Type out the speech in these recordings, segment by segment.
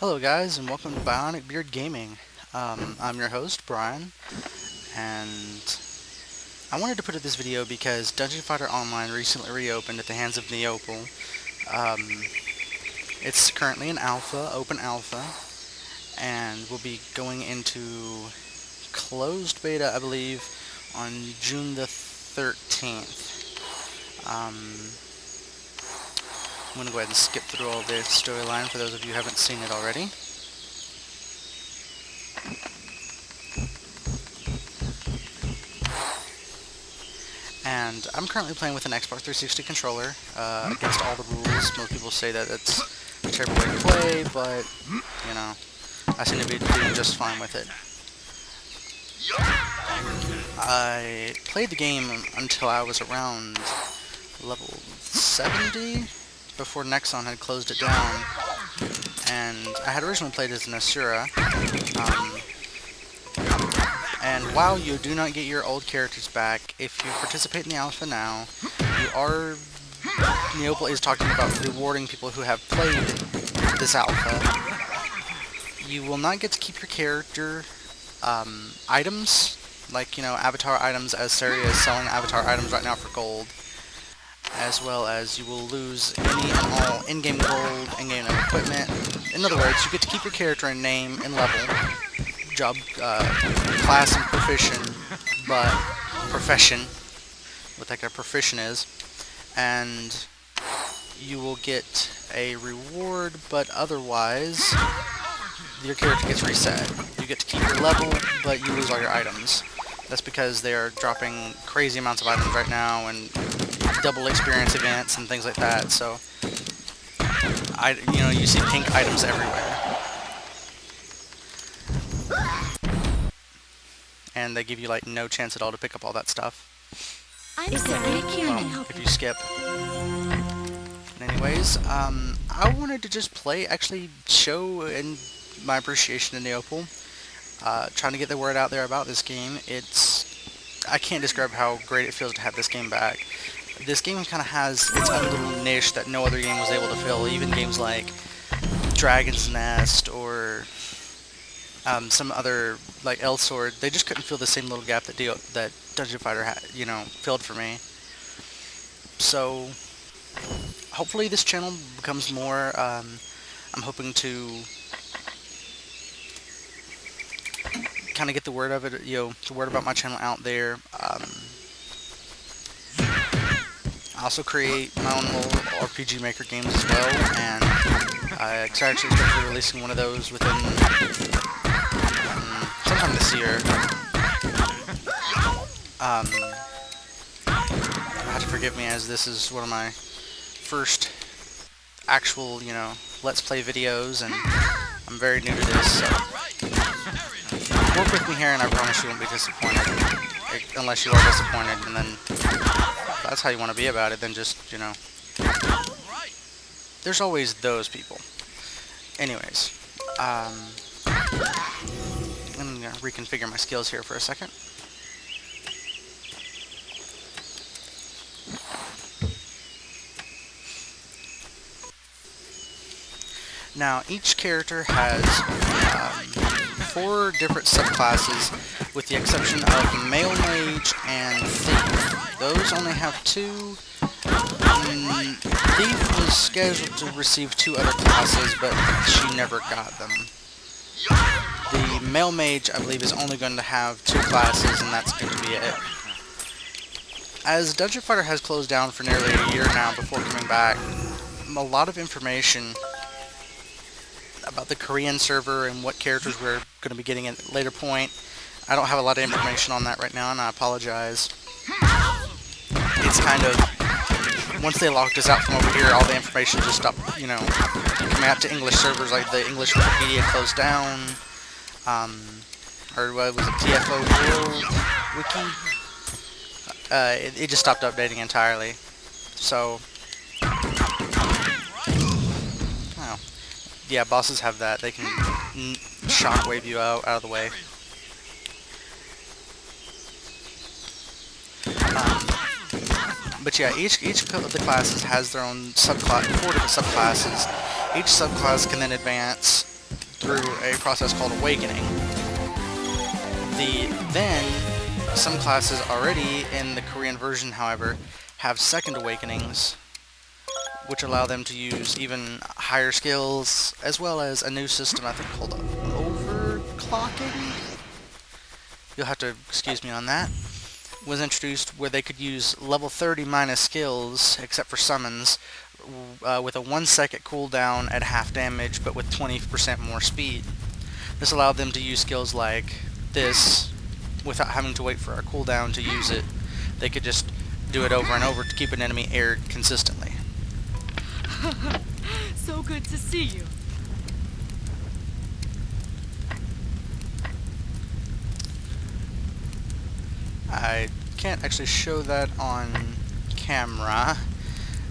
Hello guys, and welcome to Bionic Beard Gaming. I'm your host, Brian, and I wanted to put up this video because Dungeon Fighter Online recently reopened at the hands of Neopal. It's currently an alpha, open alpha, and will be going into closed beta, I believe, on June the 13th. I'm going to go ahead and skip through all this storyline for those of you who haven't seen it already. And I'm currently playing with an Xbox 360 controller, against all the rules. Most people say that it's a terrible way to play, but, you know, I seem to be doing just fine with it. I played the game until I was around level 70, before Nexon had closed it down, and I had originally played as an Asura, and while you do not get your old characters back, if you participate in the alpha now, Neopal is talking about rewarding people who have played this alpha. You will not get to keep your character items, like, you know, avatar items, as Saria is selling avatar items right now for gold, as well as you will lose any and all in-game gold, in-game equipment. In other words, you get to keep your character and name and level, job, class, and profession, what the heck a profession is, and you will get a reward, but otherwise, your character gets reset. You get to keep your level, but you lose all your items. That's because they are dropping crazy amounts of items right now, and double experience events and things like that, so you see pink items everywhere. And they give you like no chance at all to pick up all that stuff. I'm sorry, I can't help if you skip. Anyways, I wanted to just actually show my appreciation to Neopal. Trying to get the word out there about this game. I can't describe how great it feels to have this game back. This game kind of has its own little niche that no other game was able to fill. Even games like Dragon's Nest or some other, like L-Sword, they just couldn't fill the same little gap that Dungeon Fighter filled for me. So hopefully this channel becomes more. I'm hoping to kind of get the word of it, the word about my channel out there. I also create my own little RPG Maker games as well, and I actually expect to be releasing one of those within sometime this year. You have to forgive me, as this is one of my first actual, Let's Play videos, and I'm very new to this, so work with me here, and I promise you won't be disappointed, unless you are disappointed, and then if that's how you want to be about it, then just, there's always those people. Anyways, I'm going to reconfigure my skills here for a second. Now, each character has 4 different subclasses, with the exception of Male Mage and Thief. Those only have 2. Thief was scheduled to receive 2 other classes, but she never got them. The Male Mage, I believe, is only going to have 2 classes, and that's going to be it. As Dungeon Fighter has closed down for nearly a year now before coming back, a lot of information about the Korean server and what characters we're going to be getting at a later point. I don't have a lot of information on that right now, and I apologize. It's kind of, once they locked us out from over here, all the information just stopped, coming out to English servers, like the English Wikipedia closed down, or what was it, TFO World Wiki? It just stopped updating entirely. So, yeah, bosses have that. They can shockwave you out of the way. But yeah, each of the classes has their own subclass, 4 different subclasses. Each subclass can then advance through a process called awakening. Then some classes already in the Korean version, however, have second awakenings, which allow them to use even higher skills, as well as a new system I think called overclocking. You'll have to excuse me on that. Was introduced where they could use level 30 minus skills, except for summons, with a 1 second cooldown at half damage, but with 20% more speed. This allowed them to use skills like this without having to wait for a cooldown to use it. They could just do it over and over to keep an enemy aired consistently. So good to see you. I can't actually show that on camera,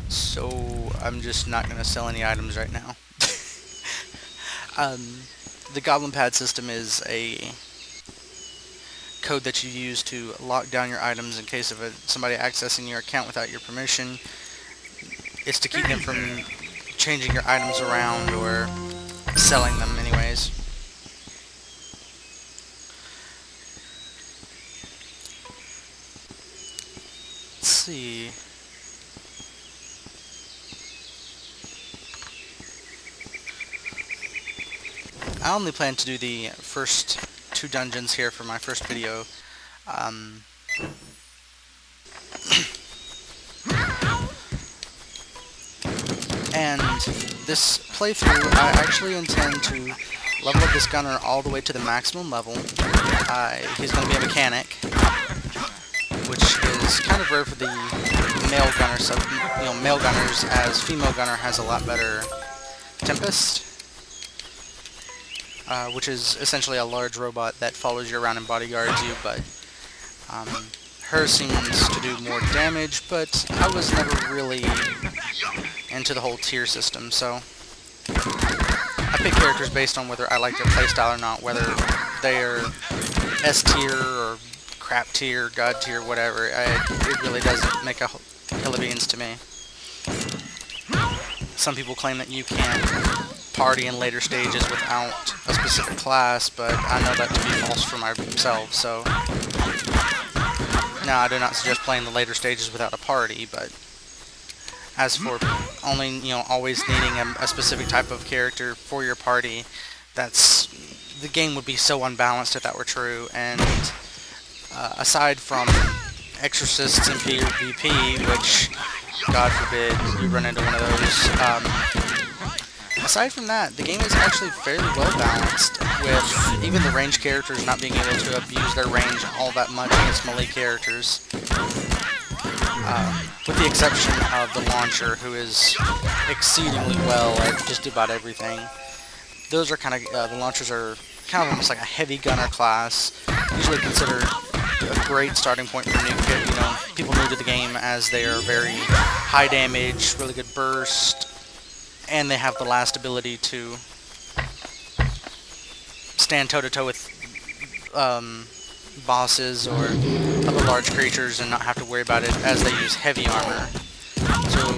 so I'm just not going to sell any items right now. The Goblin Pad system is a code that you use to lock down your items in case of somebody accessing your account without your permission. It's to keep them from changing your items around or selling them anyways. Let's see. I only plan to do the first 2 dungeons here for my first video. And this playthrough, I actually intend to level up this gunner all the way to the maximum level. He's going to be a mechanic, which is kind of rare for the male gunner. So, male gunners, as female gunner has a lot better Tempest, which is essentially a large robot that follows you around and bodyguards you, but her seems to do more damage, but I was never really into the whole tier system, so I pick characters based on whether I like their playstyle or not, whether they are S tier or crap tier, god tier, whatever. It really doesn't make a hill of beans to me. Some people claim that you can't party in later stages without a specific class, but I know that to be false for myself, so no, I do not suggest playing the later stages without a party. But as for only, always needing a specific type of character for your party, the game would be so unbalanced if that were true. And aside from exorcists and PvP, which, God forbid, you run into one of those, aside from that, the game is actually fairly well balanced, with even the ranged characters not being able to abuse their range all that much against melee characters. With the exception of the launcher, who is exceedingly well at just about everything. Those are kind of, the launchers are kind of almost like a heavy gunner class, usually considered a great starting point for people new to the game, as they are very high damage, really good burst, and they have the last ability to stand toe-to-toe with bosses or other large creatures and not have to worry about it, as they use heavy armor. So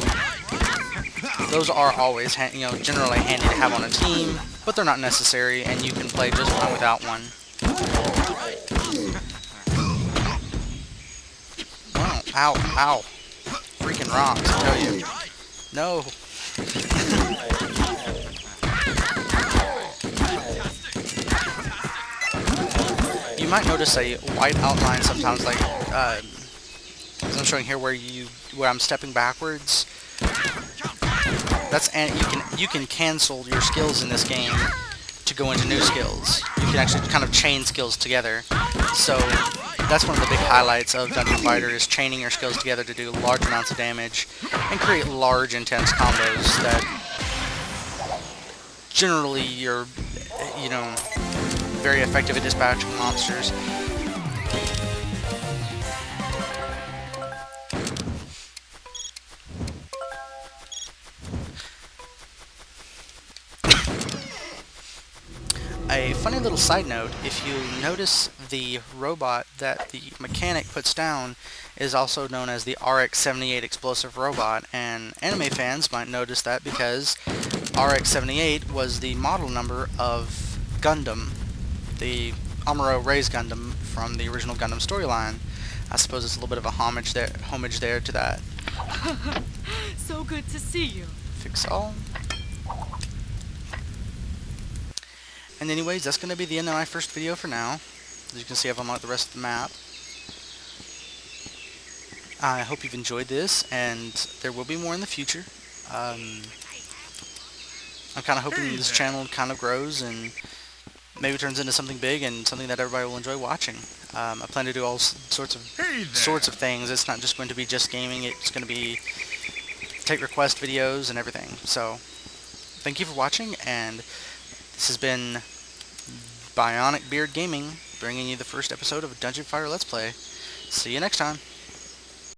those are always generally handy to have on a team, but they're not necessary, and you can play just fine without one. Wow, ow, ow. Freaking rocks, I tell you. No. You might notice a white outline sometimes, like as I'm showing here, where I'm stepping backwards. You can cancel your skills in this game to go into new skills. You can actually kind of chain skills together. So that's one of the big highlights of Dungeon Fighter, is chaining your skills together to do large amounts of damage and create large, intense combos that generally you're, very effective at dispatching monsters. A funny little side note, if you notice, the robot that the mechanic puts down is also known as the RX-78 explosive robot, and anime fans might notice that because RX-78 was the model number of Gundam, the Amuro Ray's Gundam from the original Gundam storyline. I suppose it's a little bit of a homage there to that. So good to see you. Fix all. And anyways, that's going to be the end of my first video for now. As you can see, I've unlocked the rest of the map. I hope you've enjoyed this, and there will be more in the future. I'm kind of hoping this channel kind of grows and maybe turns into something big and something that everybody will enjoy watching. I plan to do all sorts of things. It's not just going to be just gaming. It's going to be take request videos and everything. So, thank you for watching, and this has been Bionic Beard Gaming, bringing you the first episode of Dungeon Fire Let's Play. See you next time.